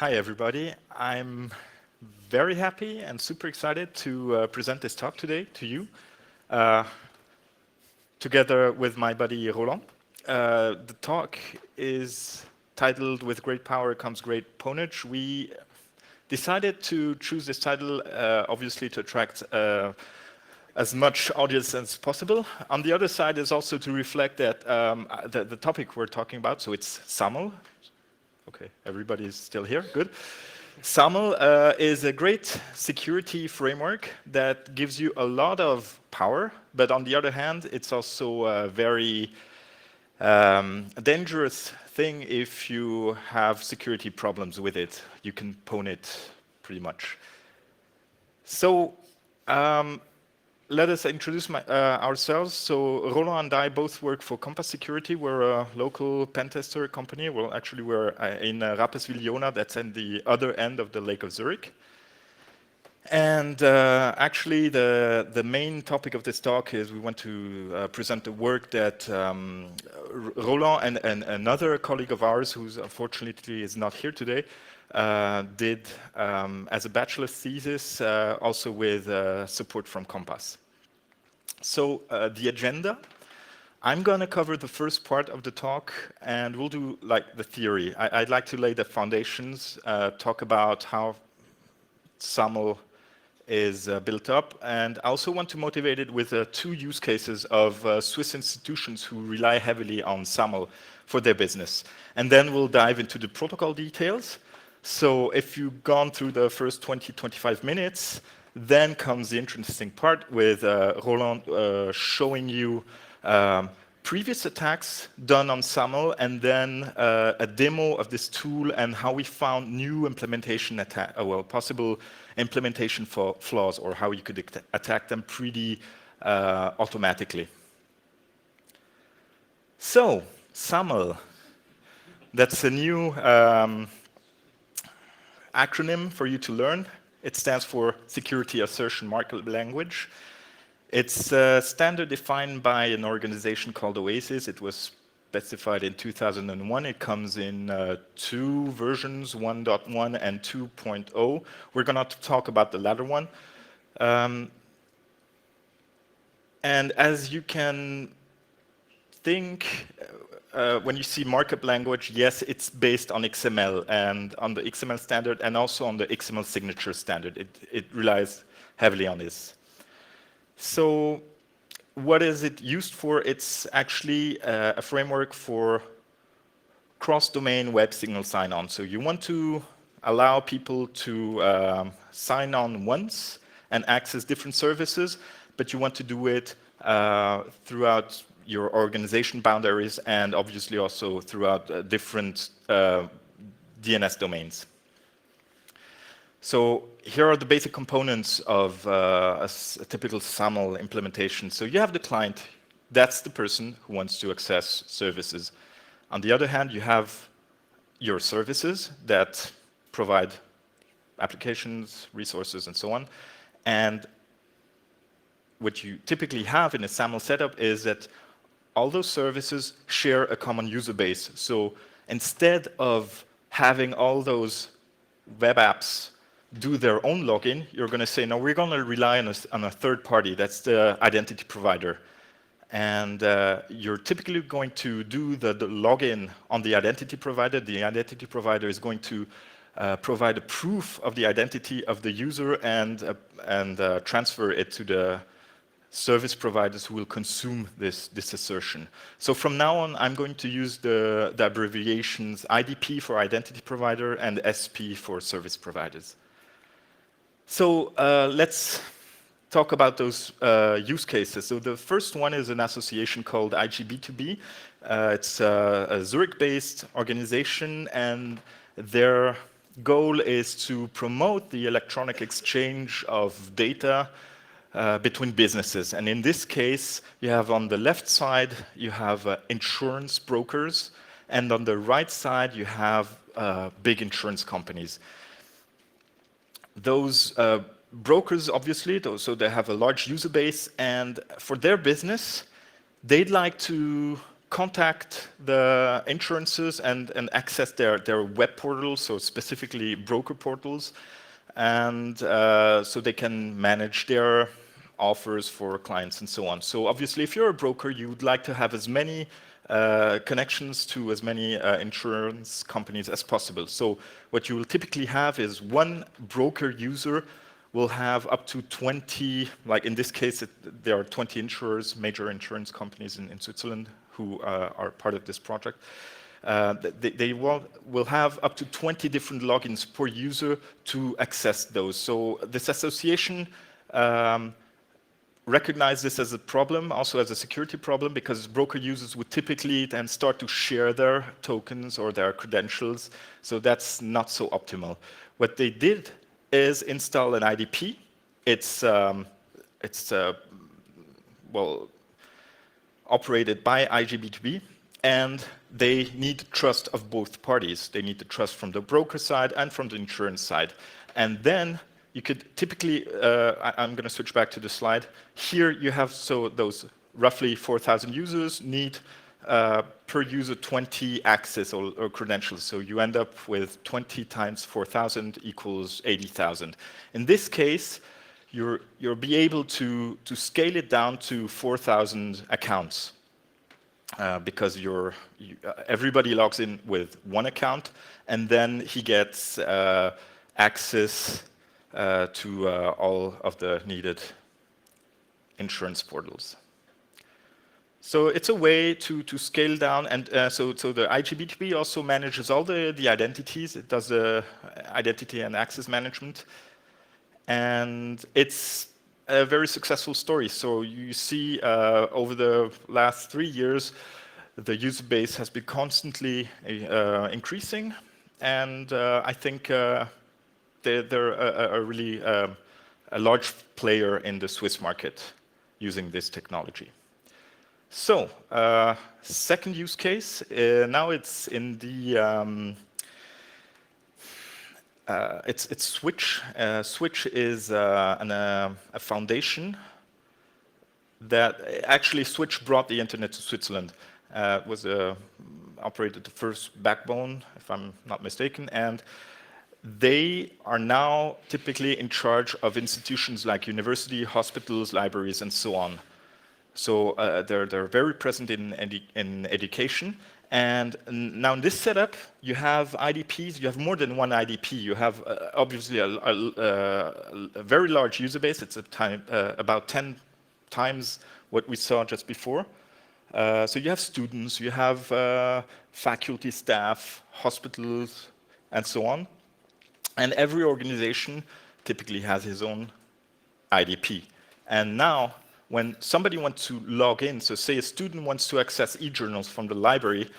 Hi, everybody. I'm very happy and super excited to present this talk today to you, together with my buddy Roland. The talk is titled "With Great Power Comes Great Pwnage." We decided to choose this title, obviously, to attract as much audience as possible. On the other side is also to reflect that the topic we're talking about, so it's Saml. Okay, everybody's still here, good. Saml is a great security framework that gives you a lot of power, but on the other hand, it's also a very dangerous thing if you have security problems with it. You can pwn it pretty much. So let us introduce ourselves. So Roland and I both work for Compass Security. We're a local pen tester company. Well, actually, we're in Rapperswil-Jona. That's at the other end of the Lake of Zurich. And actually, the main topic of this talk is we want to present the work that Roland and another colleague of ours, who's unfortunately is not here today, did as a bachelor's thesis, also with support from Compass. So the agenda, I'm going to cover the first part of the talk, and we'll do like the theory. I'd like to lay the foundations, talk about how Saml is built up, and I also want to motivate it with two use cases of Swiss institutions who rely heavily on Saml for their business. And then we'll dive into the protocol details. So if you've gone through the first 20-25 minutes, then comes the interesting part with Roland showing you previous attacks done on Saml, and then a demo of this tool and how we found new implementation possible implementation for flaws, or how you could attack them pretty automatically. So Saml, that's a new acronym for you to learn. It stands for Security Assertion Markup Language. It's a standard defined by an organization called Oasis. It was specified in 2001. It comes in two versions, 1.1 and 2.0. We're going to talk about the latter one. And as you can think, when you see markup language, yes, it's based on XML and on the XML standard, and also on the XML Signature standard. It relies heavily on this. So what is it used for? It's actually a framework for cross-domain web signal sign-on. So you want to allow people to sign on once and access different services, but you want to do it throughout your organization boundaries, and obviously also throughout different DNS domains. So here are the basic components of a typical Saml implementation. So you have the client. That's the person who wants to access services. On the other hand, you have your services that provide applications, resources, and so on. And what you typically have in a Saml setup is that all those services share a common user base. So instead of having all those web apps do their own login, you're going to say, no, we're going to rely on a third party. That's the identity provider. And you're typically going to do the login on the identity provider. The identity provider is going to provide a proof of the identity of the user and transfer it to the service providers who will consume this assertion. So from now on, I'm going to use the abbreviations IDP for identity provider and SP for service providers. So let's talk about those use cases. So the first one is an association called IGB2B. It's a Zurich-based organization, and their goal is to promote the electronic exchange of data between businesses. And in this case, you have on the left side, you have insurance brokers, and on the right side, you have big insurance companies. Those brokers, obviously, so they have a large user base, and for their business, they'd like to contact the insurances and access their web portals, so specifically broker portals, and so they can manage their offers for clients and so on. So obviously, if you're a broker, you would like to have as many connections to as many insurance companies as possible. So what you will typically have is one broker user will have up to 20, like in this case, there are 20 insurers, major insurance companies in Switzerland who are part of this project. They will have up to 20 different logins per user to access those. So this association recognize this as a problem, also as a security problem, because broker users would typically then start to share their tokens or their credentials, so that's not so optimal. What they did is install an IDP. It's well, operated by IGB2B, and they need trust of both parties. They need the trust from the broker side and from the insurance side. And then you could typically, I'm going to switch back to the slide. Here you have, so those roughly 4,000 users need per user 20 access or credentials. So you end up with 20 times 4,000 equals 80,000. In this case, you'll be able to scale it down to 4,000 accounts because everybody logs in with one account, and then he gets access to all of the needed insurance portals. So it's a way to scale down, and so the IGB2B also manages all the identities. It does the identity and access management, and it's a very successful story. So you see over the last 3 years, the user base has been constantly increasing, and I think they're a really a large player in the Swiss market using this technology. So, second use case, now it's in the, it's Switch. Switch is a foundation that actually Switch brought the internet to Switzerland. It was operated the first backbone, if I'm not mistaken, and they are now typically in charge of institutions like university, hospitals, libraries, and so on. So they're very present in education. And now in this setup, you have IDPs, you have more than one IDP. You have obviously a very large user base. It's about 10 times what we saw just before. So you have students, you have faculty, staff, hospitals, and so on. And every organization typically has his own IDP. And now, when somebody wants to log in, so say a student wants to access e-journals from the library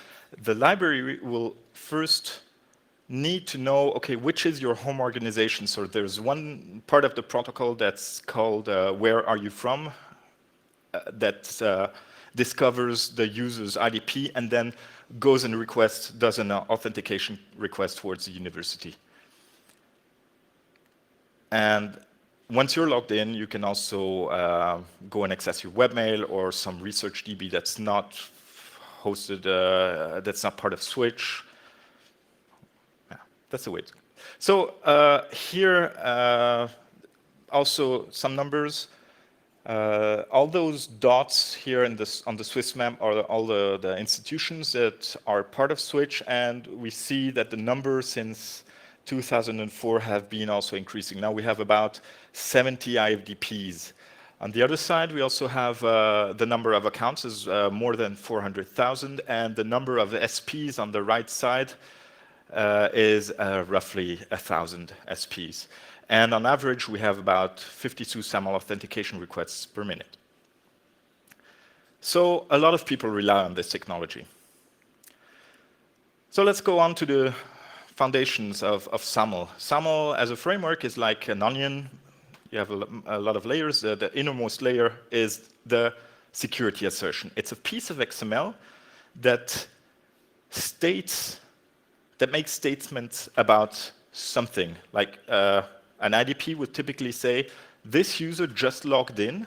will first need to know, okay, which is your home organization? So there's one part of the protocol that's called where are you from, that discovers the user's IDP and then goes and does an authentication request towards the university. And once you're logged in, you can also go and access your webmail or some research DB that's not hosted, that's not part of Switch. Yeah, that's the way. So here, also some numbers. All those dots here on the Swiss map are all the institutions that are part of Switch, and we see that the number since 2004 have been also increasing. Now we have about 70 IFDPs. On the other side, we also have the number of accounts is more than 400,000, and the number of SPs on the right side is roughly 1,000 SPs. And on average, we have about 52 Saml authentication requests per minute. So a lot of people rely on this technology. So let's go on to the foundations of Saml. Saml as a framework is like an onion. You have a lot of layers. The innermost layer is the security assertion. It's a piece of XML that makes statements about something. Like an IDP would typically say, this user just logged in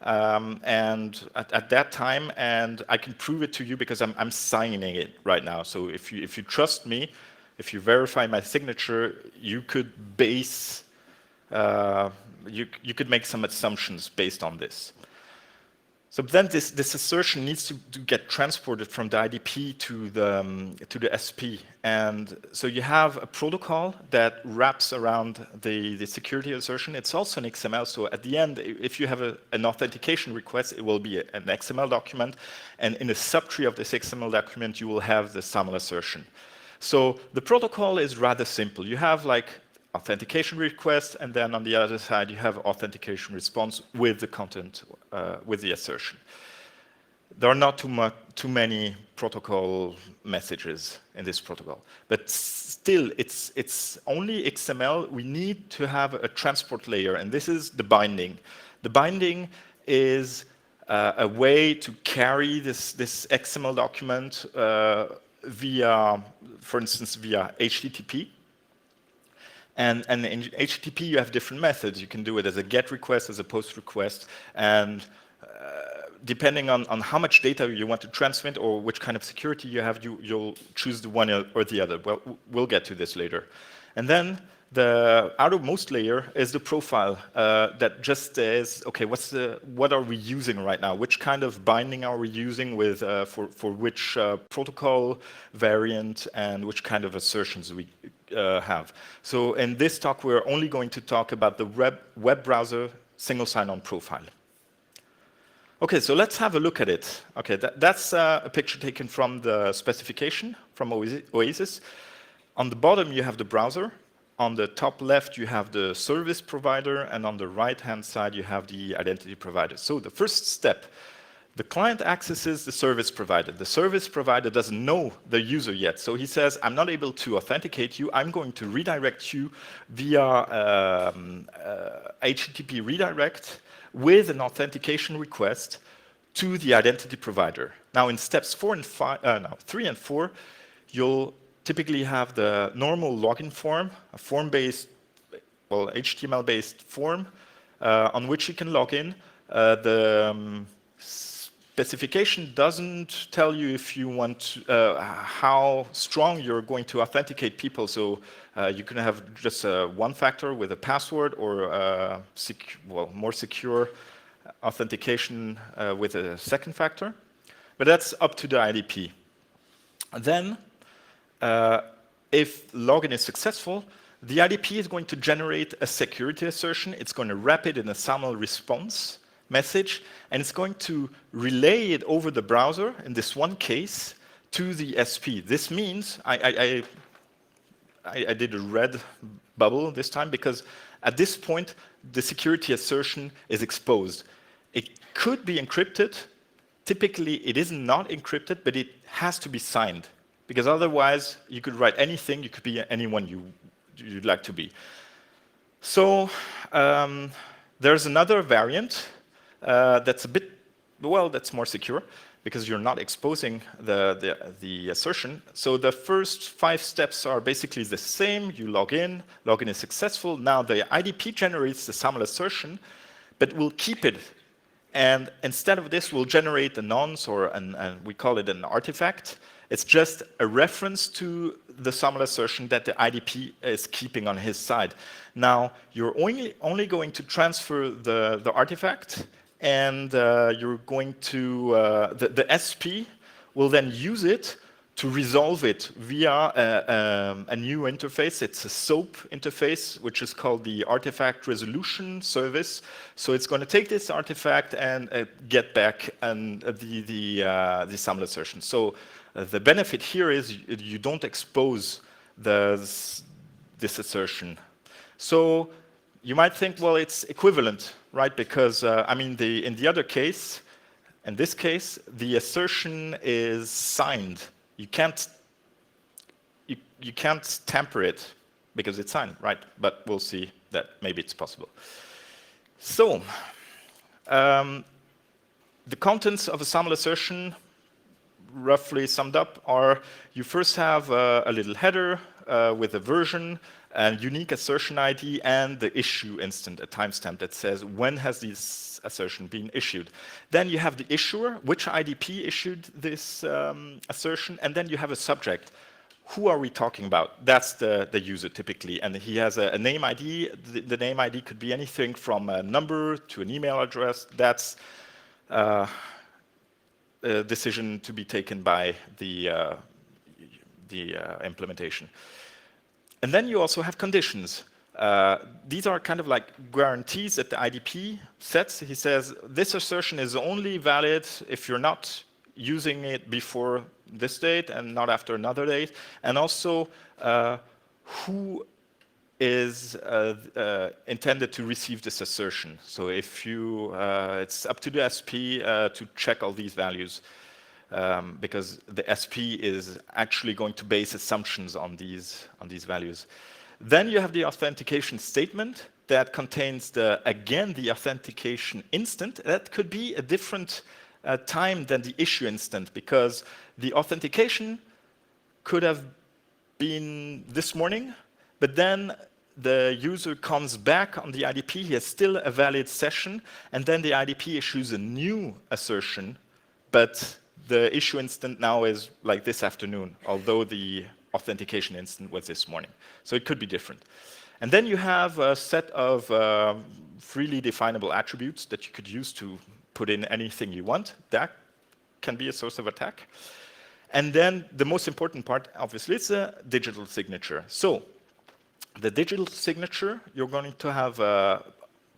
and at that time, and I can prove it to you because I'm signing it right now. So if you trust me, if you verify my signature, you could base you could make some assumptions based on this. So then this assertion needs to get transported from the IDP to the SP. And so you have a protocol that wraps around the security assertion. It's also an XML. So at the end, if you have an authentication request, it will be an XML document. And in a subtree of this XML document, you will have the Saml assertion. So the protocol is rather simple. You have like authentication request, and then on the other side, you have authentication response with the content, with the assertion. There are not too many protocol messages in this protocol, but still, it's only XML. We need to have a transport layer, and this is the binding. The binding is a way to carry this XML document via, for instance, via HTTP. And in HTTP, you have different methods. You can do it as a GET request, as a POST request, and depending on how much data you want to transmit or which kind of security you have, you'll choose the one or the other. Well, we'll get to this later. And then the outermost layer is the profile that just says, okay, what are we using right now? Which kind of binding are we using with for which protocol variant and which kind of assertions we have. So in this talk, we're only going to talk about the web browser single sign-on profile. Okay, so let's have a look at it. Okay, that's a picture taken from the specification from Oasis. On the bottom, you have the browser. On the top left, you have the service provider, and on the right-hand side, you have the identity provider. So the first step, the client accesses the service provider. The service provider doesn't know the user yet, so he says, I'm not able to authenticate you. I'm going to redirect you via HTTP redirect with an authentication request to the identity provider. Now, in steps 3 and 4, you'll typically have the normal login form, a form-based, well, HTML-based form on which you can log in. The specification doesn't tell you if you want how strong you're going to authenticate people. So you can have just one factor with a password, or more secure authentication with a second factor. But that's up to the IDP. And then, if login is successful, the IDP is going to generate a security assertion. It's going to wrap it in a SAML response message, and it's going to relay it over the browser, in this one case, to the SP. This means, I did a red bubble this time, because at this point, the security assertion is exposed. It could be encrypted. Typically, it is not encrypted, but it has to be signed, because otherwise, you could write anything. You could be anyone you'd like to be. So there's another variant that's a bit, well, that's more secure, because you're not exposing the assertion. So the first 5 steps are basically the same. You login is successful. Now the IDP generates the SAML assertion, but we'll keep it. And instead of this, we'll generate a nonce, or we call it an artifact. It's just a reference to the SAML assertion that the IDP is keeping on his side. Now, you're only going to transfer the artifact, and you're going to, the SP will then use it to resolve it via a new interface. It's a SOAP interface, which is called the Artifact Resolution Service. So it's going to take this artifact and get back the SAML assertion. So the benefit here is you don't expose this assertion. So you might think, well, it's equivalent, right? Because I mean, in the other case, in this case, the assertion is signed. You can't tamper it because it's signed, right? But we'll see that maybe it's possible. So the contents of a SAML assertion, roughly summed up, are you first have a little header with a version, a unique assertion ID, and the issue instant, a timestamp that says when has this assertion been issued. Then you have the issuer, which IDP issued this assertion, and then you have a subject. Who are we talking about? That's the user typically, and he has a name ID. The name ID could be anything from a number to an email address. That's a decision to be taken by the implementation. And then you also have conditions. These are kind of like guarantees that the IDP sets. He says this assertion is only valid if you're not using it before this date and not after another date, and also who is intended to receive this assertion. So if you, it's up to the SP to check all these values, because the SP is actually going to base assumptions on these values. Then you have the authentication statement that contains again the authentication instant. That could be a different time than the issue instant, because the authentication could have been this morning, but then the user comes back on the IDP, he has still a valid session, and then the IDP issues a new assertion, but the issue instant now is like this afternoon, although the authentication instant was this morning. So it could be different. And then you have a set of freely definable attributes that you could use to put in anything you want. That can be a source of attack. And then the most important part, obviously, is a digital signature. So the digital signature, you're going to have,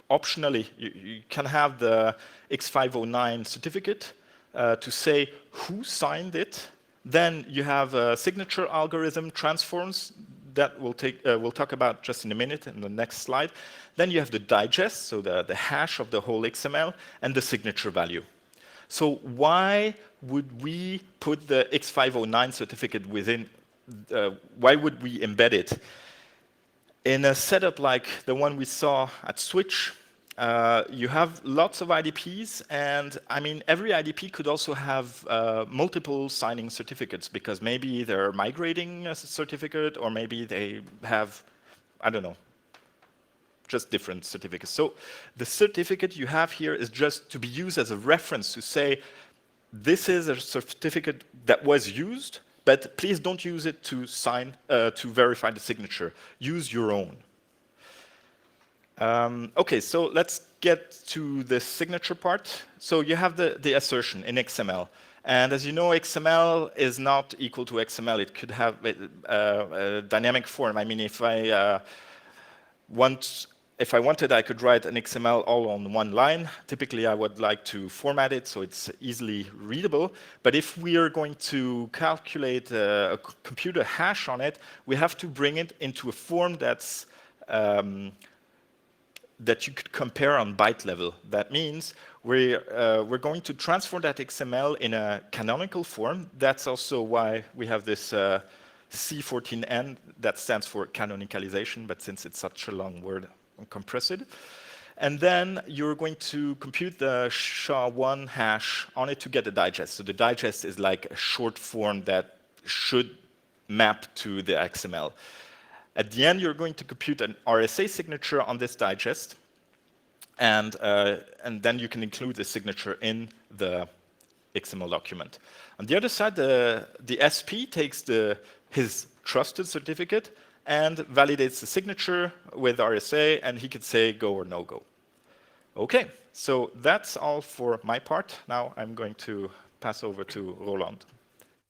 optionally, you can have the X509 certificate to say who signed it. Then you have a signature algorithm transforms that we'll talk about just in a minute in the next slide. Then you have the digest, so the hash of the whole XML, and the signature value. So why would we put the X509 certificate within, why would we embed it? In a setup like the one we saw at Switch, you have lots of IDPs, and I mean, every IDP could also have multiple signing certificates, because maybe they're migrating a certificate, or maybe they have, I don't know, just different certificates. So the certificate you have here is just to be used as a reference to say, this is a certificate that was used, but please don't use it to sign, to verify the signature. Use your own. Okay, so let's get to the signature part. So you have the assertion in XML. And as you know, XML is not equal to XML. It could have a dynamic form. I mean, if I wanted, I could write an XML all on one line. Typically, I would like to format it so it's easily readable. But if we are going to calculate a computer hash on it, we have to bring it into a form that's that you could compare on byte level. That means we're going to transform that XML in a canonical form. That's also why we have this C14N that stands for canonicalization, but since it's such a long word, I'll compress it. And then you're going to compute the SHA-1 hash on it to get the digest. So the digest is like a short form that should map to the XML. At the end, you're going to compute an RSA signature on this digest, and then you can include the signature in the XML document. On the other side, the SP takes his trusted certificate and validates the signature with RSA, and he could say go or no go. Okay, so that's all for my part. Now I'm going to pass over to Roland.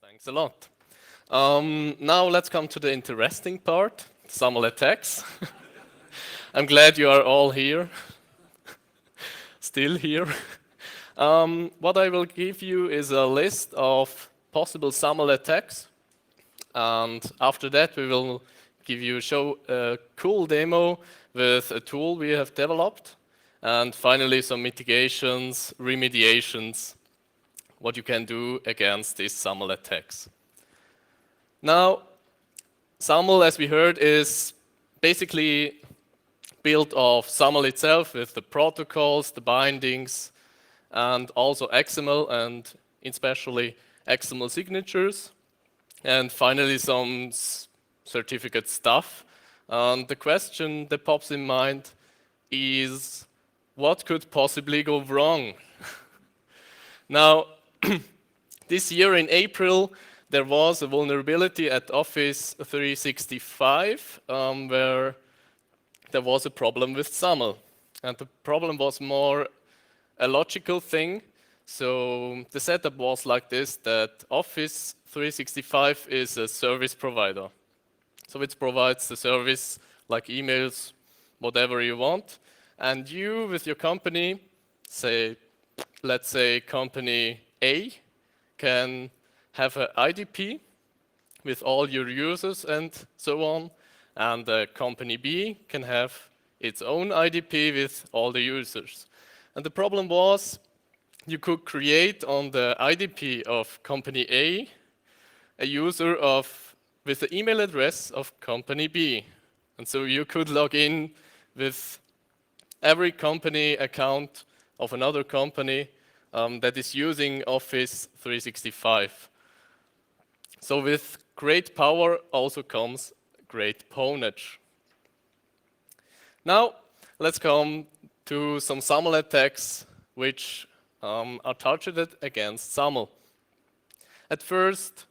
Thanks a lot. Now let's come to the interesting part, Saml Attacks. I'm glad you are all here, still here. What I will give you is a list of possible Saml attacks, and after that we will give you a cool demo with a tool we have developed, and finally some mitigations, remediations, what you can do against these Saml attacks. Now, Saml, as we heard, is basically built of Saml itself with the protocols, the bindings, and also XML, and especially XML signatures, and finally some certificate stuff. And the question that pops in mind is, what could possibly go wrong? Now, this year in April, there was a vulnerability at Office 365 where there was a problem with Saml. And the problem was more a logical thing. So the setup was like this, that Office 365 is a service provider. So it provides the service like emails, whatever you want. And you, with your company, let's say company A, can have an IDP with all your users and so on. And company B can have its own IDP with all the users. And the problem was, you could create on the IDP of company A user with the email address of company B. And so you could log in with every company account of another company that is using Office 365. So with great power also comes great Pwnage. Now let's come to some Saml attacks which are targeted against Saml. At first,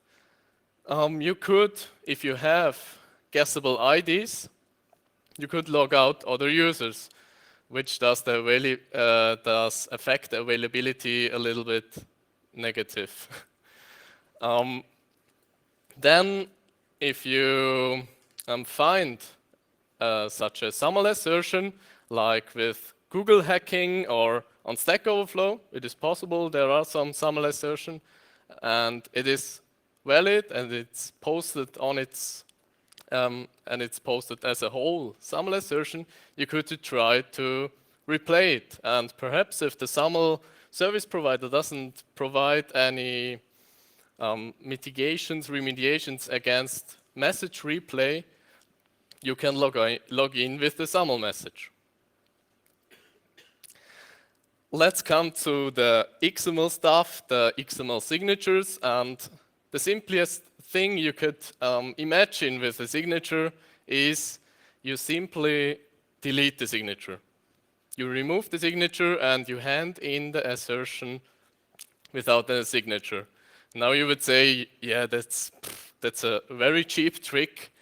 you could, if you have guessable IDs, you could log out other users, which does affect the availability a little bit negative. Then, if you find such a Saml assertion, like with Google hacking or on Stack Overflow, it is possible there are some Saml assertion, and it is valid and it's posted on its and it's posted as a whole Saml assertion, you could try to replay it. And perhaps if the Saml service provider doesn't provide any mitigations, remediations against message replay, you can log in with the Saml message. Let's come to the XML stuff, the XML signatures, and the simplest thing you could imagine with a signature is you simply delete the signature. You remove the signature and you hand in the assertion without a signature. Now you would say, yeah, that's a very cheap trick.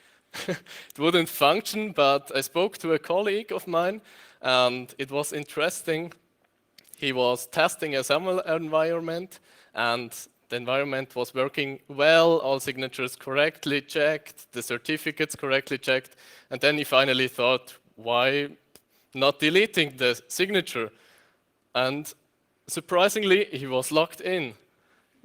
It wouldn't function, but I spoke to a colleague of mine and it was interesting. He was testing a Saml environment and the environment was working well, all signatures correctly checked, the certificates correctly checked, and then he finally thought, why not deleting the signature? And surprisingly, he was locked in.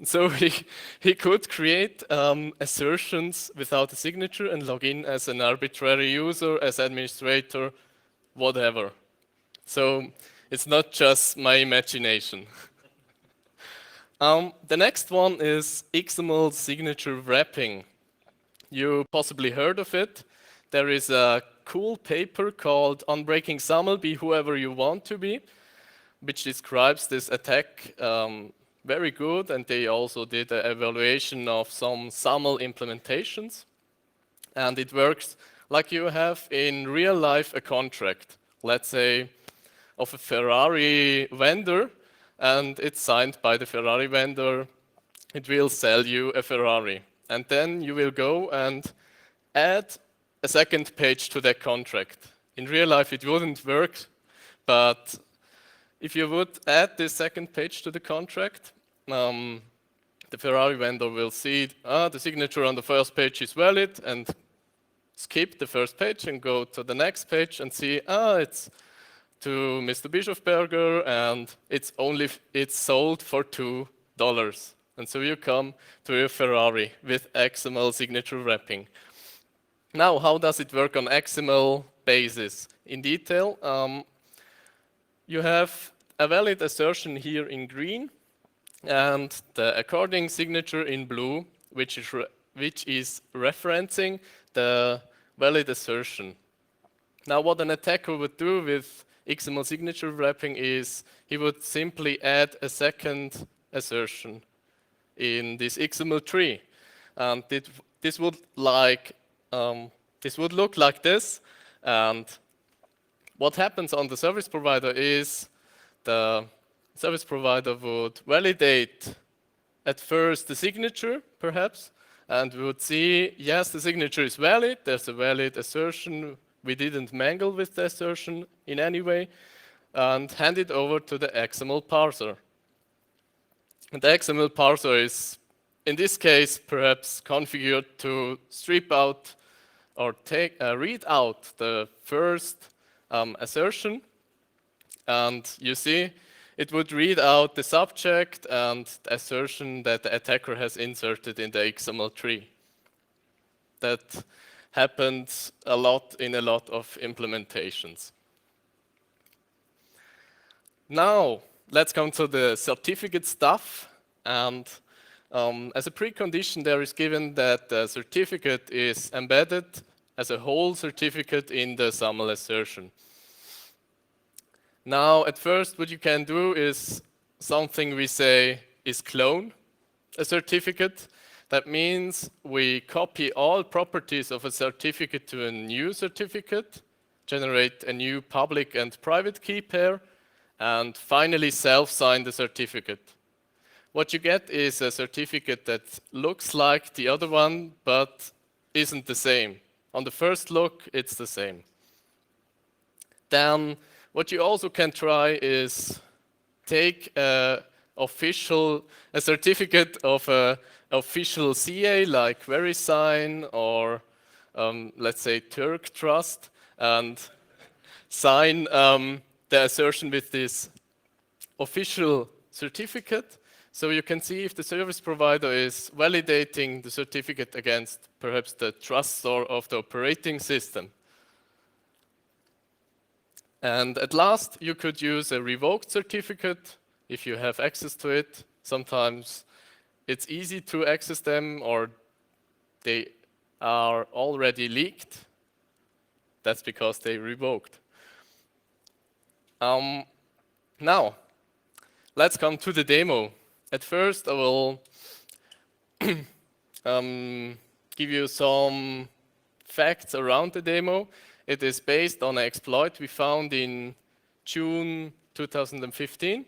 So he could create assertions without a signature and log in as an arbitrary user, as administrator, whatever. So it's not just my imagination. The next one is Xml Signature Wrapping. You possibly heard of it. There is a cool paper called Unbreaking Saml, Be Whoever You Want to Be, which describes this attack very good, and they also did an evaluation of some Saml implementations. And it works like you have in real life a contract, let's say of a Ferrari vendor, and it's signed by the Ferrari vendor. It will sell you a Ferrari. And then you will go and add a second page to that contract. In real life, it wouldn't work, but if you would add this second page to the contract, the Ferrari vendor will see the signature on the first page is valid and skip the first page and go to the next page and see, it's to Mr. Bischofberger and it's sold for $2. And so you come to a Ferrari with XML Signature Wrapping. Now, how does it work on XML basis? In detail, you have a valid assertion here in green and the according signature in blue, which is referencing the valid assertion. Now, what an attacker would do with XML Signature Wrapping is he would simply add a second assertion in this XML tree. And this would like this would look like this. And what happens on the service provider is the service provider would validate at first the signature, perhaps, and we would see, yes, the signature is valid, there's a valid assertion, we didn't mangle with the assertion in any way, and hand it over to the XML parser. And the XML parser is, in this case, perhaps configured to strip out or read out the first assertion. And you see, it would read out the subject and the assertion that the attacker has inserted in the XML tree. That happens a lot in a lot of implementations. Now, let's come to the certificate stuff. And as a precondition, there is given that the certificate is embedded as a whole certificate in the SAML assertion. Now, at first, what you can do is something we say is clone a certificate. That means we copy all properties of a certificate to a new certificate, generate a new public and private key pair, and finally self-sign the certificate. What you get is a certificate that looks like the other one, but isn't the same. On the first look, it's the same. Then, what you also can try is take a certificate of an official CA like VeriSign or let's say Turk Trust and sign the assertion with this official certificate. So you can see if the service provider is validating the certificate against perhaps the trust store of the operating system. And at last, you could use a revoked certificate if you have access to it. Sometimes it's easy to access them or they are already leaked. That's because they revoked. Now, let's come to the demo. At first, I will give you some facts around the demo. It is based on an exploit we found in June 2015.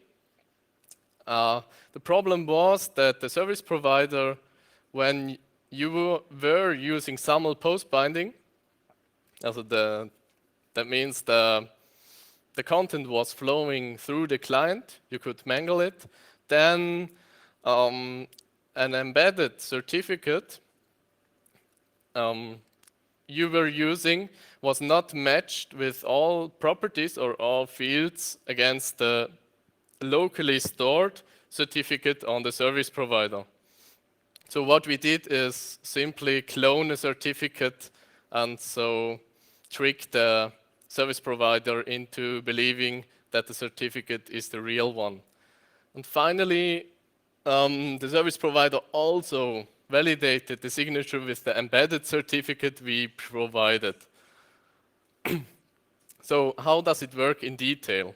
The problem was that the service provider, when you were using SAML post binding, that means the content was flowing through the client, you could mangle it, then an embedded certificate you were using was not matched with all properties or all fields against the locally stored certificate on the service provider. So what we did is simply clone a certificate and so trick the service provider into believing that the certificate is the real one. And finally, the service provider also validated the signature with the embedded certificate we provided. So how does it work in detail?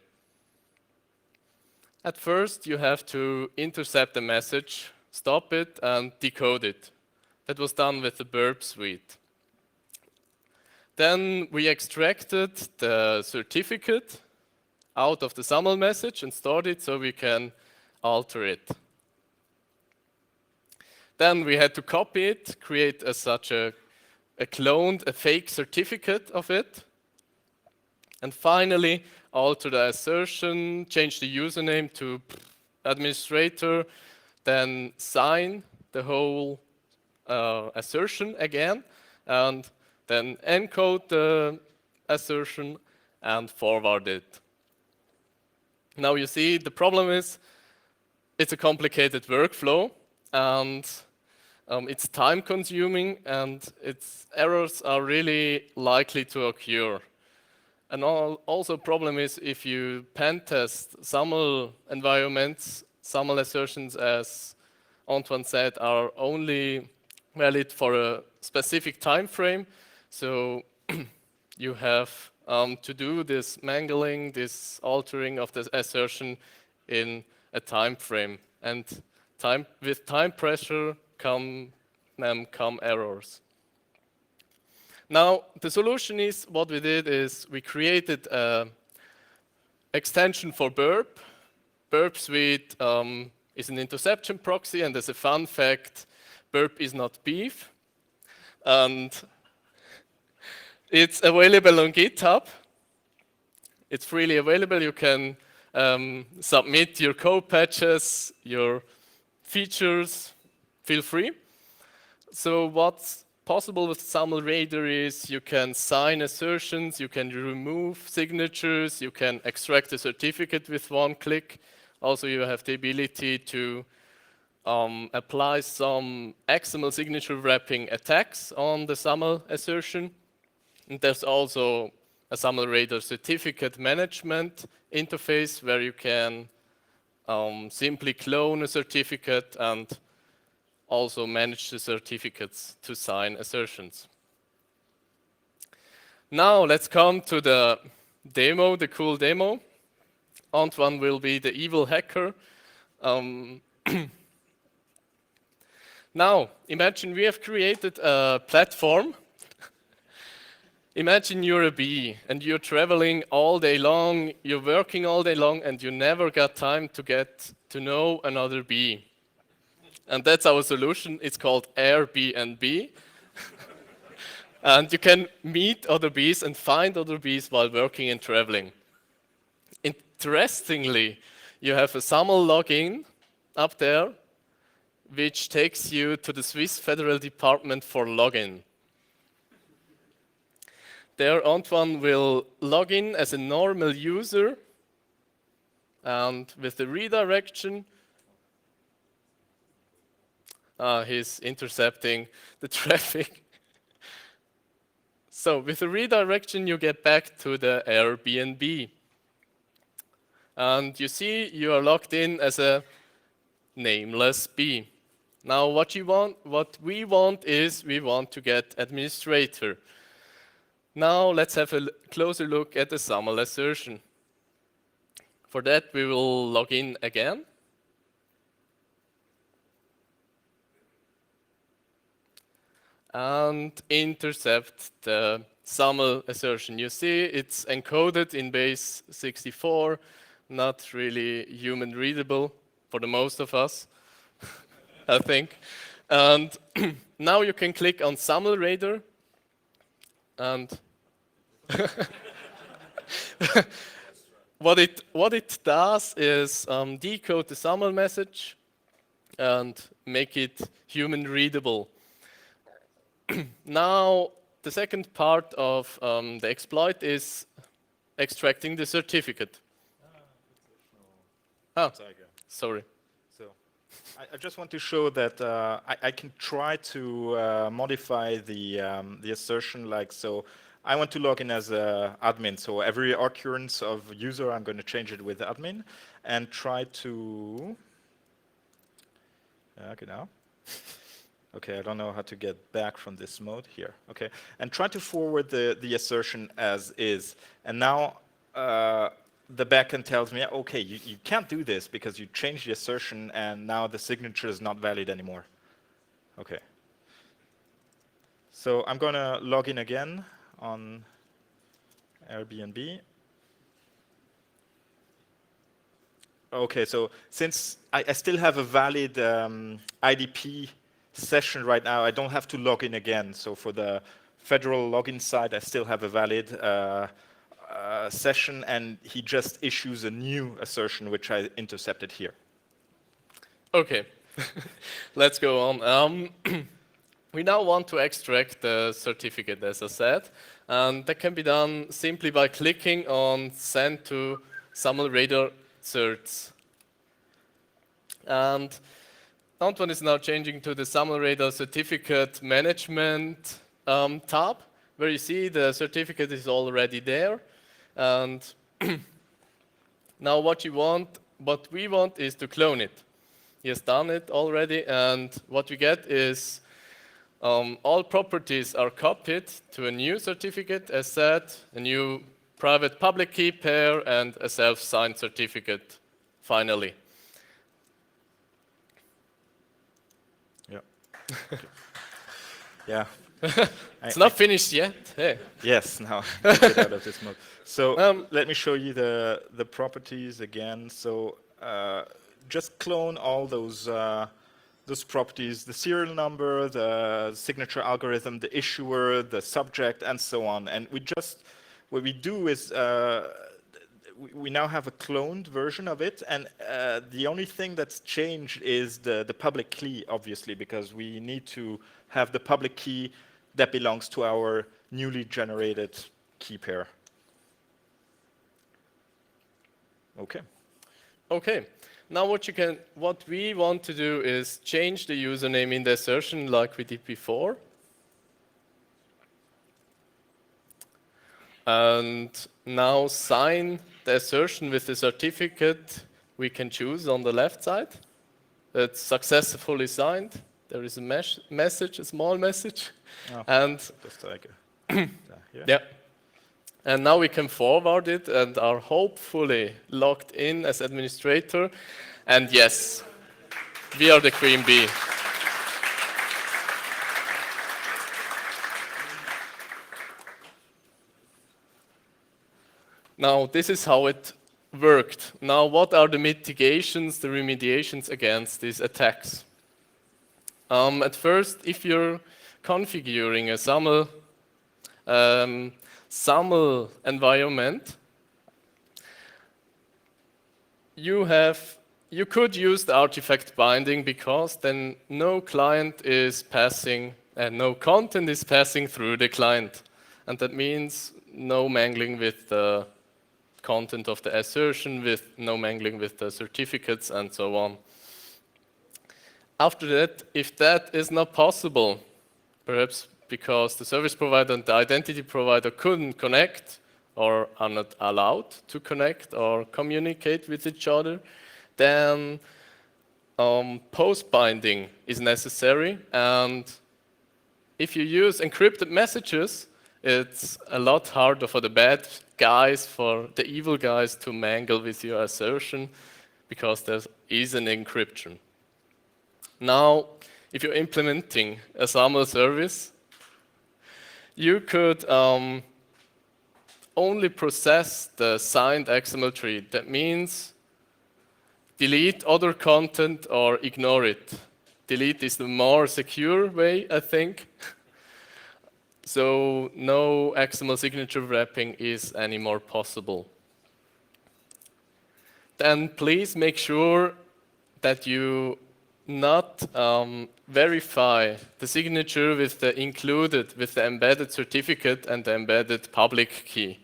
At first, you have to intercept the message, stop it, and decode it. That was done with the burp suite. Then we extracted the certificate out of the SAML message and stored it so we can alter it. Then we had to copy it, create a fake certificate of it. And finally, alter the assertion, change the username to administrator, then sign the whole assertion again, and then encode the assertion and forward it. Now you see, the problem is it's a complicated workflow, and it's time consuming, and its errors are really likely to occur. And also problem is if you pen test SAML environments, SAML assertions, as Antoine said, are only valid for a specific time frame. So you have to do this mangling, this altering of the assertion in a time frame. And with time pressure come errors. Now, the solution is, what we did is we created an extension for Burp. Burp Suite is an interception proxy, and as a fun fact, Burp is not beef. And it's available on GitHub. It's freely available. You can submit your code patches, your features, feel free. So what's possible with Saml Raider is you can sign assertions, you can remove signatures, you can extract a certificate with one click. Also, you have the ability to apply some XML Signature Wrapping attacks on the Saml assertion. And there's also a Saml Raider certificate management interface where you can simply clone a certificate and also manage the certificates to sign assertions. Now let's come to the demo, the cool demo. Antoine will be the evil hacker. Now, imagine we have created a platform. Imagine you're a bee and you're traveling all day long, you're working all day long, and you never got time to get to know another bee. And that's our solution. It's called Airbnb. And you can meet other bees and find other bees while working and traveling. Interestingly, you have a Saml login up there, which takes you to the Swiss Federal Department for Login. There, Antoine will log in as a normal user, and with the redirection, he's intercepting the traffic. So with the redirection, you get back to the Airbnb. And you see you are logged in as a nameless bee. Now what we want is we want to get administrator. Now let's have a closer look at the Saml assertion. For that, we will log in again. And intercept the Saml assertion. You see it's encoded in base 64, not really human readable for the most of us, I think. And now you can click on Saml Raider and what it does is decode the Saml message and make it human readable. Now, the second part of the exploit is extracting the certificate. Sorry. So, I just want to show that I can try to modify the assertion like so. I want to log in as an admin, so every occurrence of user, I'm going to change it with admin and try to. Okay, now. Okay, I don't know how to get back from this mode here. Okay, and try to forward the assertion as is. And now the backend tells me, okay, you can't do this because you changed the assertion and now the signature is not valid anymore. Okay. So I'm going to log in again on Airbnb. Okay, so since I still have a valid IDP session right now, I don't have to log in again. So for the federal login side, I still have a valid session, and he just issues a new assertion, which I intercepted here. Okay, let's go on. We now want to extract the certificate, as I said, and that can be done simply by clicking on Send to Saml Raider Certs. And Antoine is now changing to the Saml Raider Certificate Management tab, where you see the certificate is already there. And now what we want is to clone it. He has done it already, and what we get is all properties are copied to a new certificate, as said, a new private public key pair, and a self-signed certificate, finally. Yeah. Yeah. It's not finished yet. Hey. Yes, now get out of this mode. So let me show you the properties again. So just clone all those properties: the serial number, the signature algorithm, the issuer, the subject, and so on. And what we do is we now have a cloned version of it, and the only thing that's changed is the public key, obviously, because we need to have the public key that belongs to our newly generated key pair. Okay. Okay. Now what we want to do is change the username in the assertion like we did before. And now sign the assertion with the certificate we can choose on the left side. It's successfully signed. There is a message, a small message. Oh, and just like yeah. And now we can forward it and are hopefully logged in as administrator. And yes, we are the queen bee. Now, this is how it worked. Now, what are the mitigations, the remediations against these attacks? At first, if you're configuring a SAML environment, you could use the artifact binding, because then no client is passing and no content is passing through the client. And that means no mangling with the content of the assertion, with no mangling with the certificates and so on. After that, if that is not possible, perhaps because the service provider and the identity provider couldn't connect or are not allowed to connect or communicate with each other, then post binding is necessary. And if you use encrypted messages, it's a lot harder for the bad guys, for the evil guys, to mangle with your assertion, because there is an encryption. Now, if you're implementing a SAML service, you could only process the signed XML tree. That means delete other content or ignore it. Delete is the more secure way, I think. So no XML signature wrapping is anymore possible. Then please make sure that you not verify the signature with the embedded certificate and the embedded public key,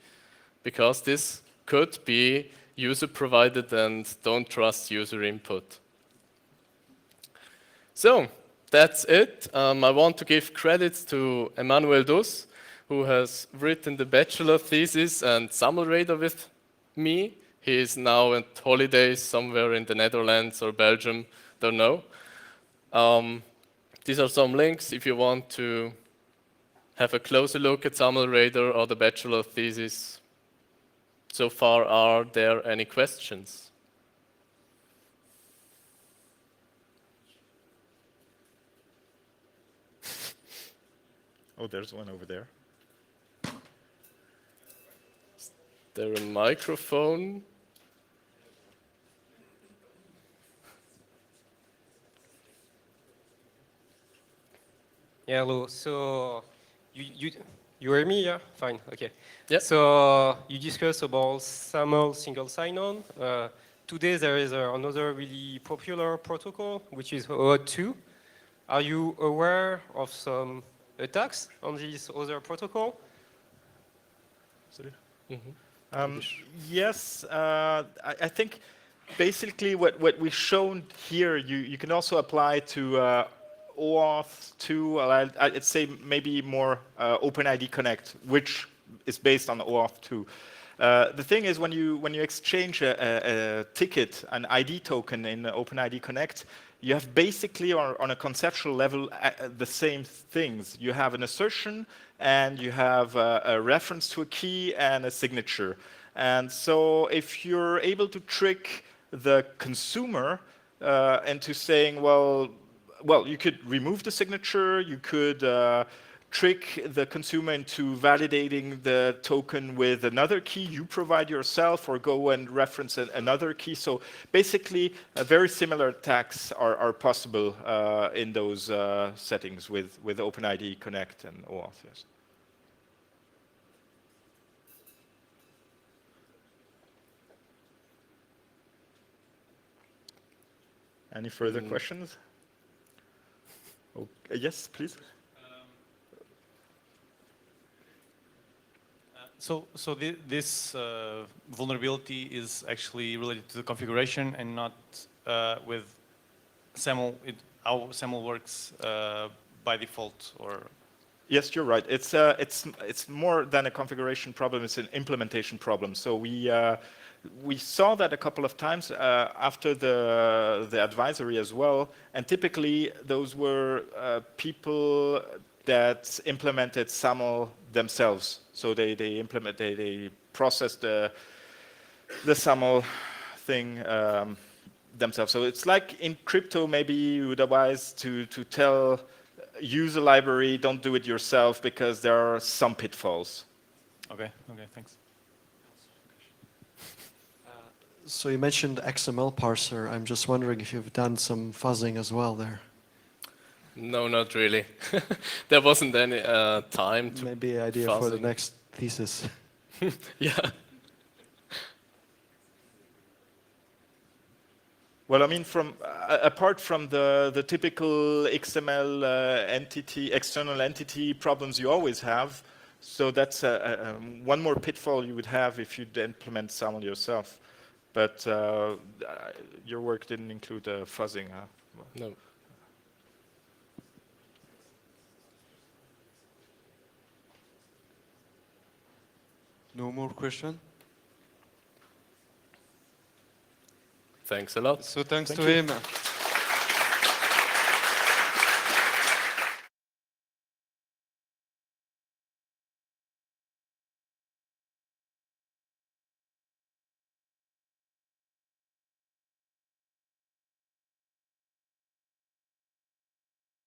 because this could be user provided and don't trust user input. So that's it. I want to give credits to Emmanuel Dus, who has written the bachelor thesis and SAML Radar with me. He is now at holidays somewhere in the Netherlands or Belgium, don't know. These are some links if you want to have a closer look at SAML Radar or the bachelor thesis. So far, are there any questions? Oh, there's one over there. Is there a microphone? Yeah, hello. So you hear me? Yeah, fine. Okay. Yeah. So you discussed about SAML single sign-on. Today there is another really popular protocol, which is OAuth 2. Are you aware of some attacks on this other protocol? Yes, I think basically what we've shown here, you can also apply to OAuth 2, I'd say maybe more OpenID Connect, which is based on OAuth 2. The thing is, when you exchange a ticket, an ID token in OpenID Connect, you have basically, on a conceptual level, the same things. You have an assertion, and you have a reference to a key and a signature. And so if you're able to trick the consumer into saying, well, you could remove the signature, you could trick the consumer into validating the token with another key you provide yourself, or go and reference another key. So basically, very similar attacks are possible in those settings with OpenID Connect and OAuth. Yes. Any further questions? Okay. Yes, please. This vulnerability is actually related to the configuration and not with SAML. How SAML works by default, or? Yes, you're right. It's more than a configuration problem. It's an implementation problem. So we saw that a couple of times after the advisory as well. And typically, those were people that implemented SAML themselves. So they processed the SAML thing themselves. So it's like in crypto, maybe you would advise to tell use a library, don't do it yourself, because there are some pitfalls. Okay, thanks. So you mentioned XML parser. I'm just wondering if you've done some fuzzing as well there. No, not really. There wasn't any time to. Maybe an idea for the next thesis. Yeah. Well, I mean, apart from the typical XML external entity problems you always have, so that's one more pitfall you would have if you'd implement SAML yourself. But your work didn't include fuzzing, huh? No. No more question? Thanks a lot. So thanks Thank to you. him.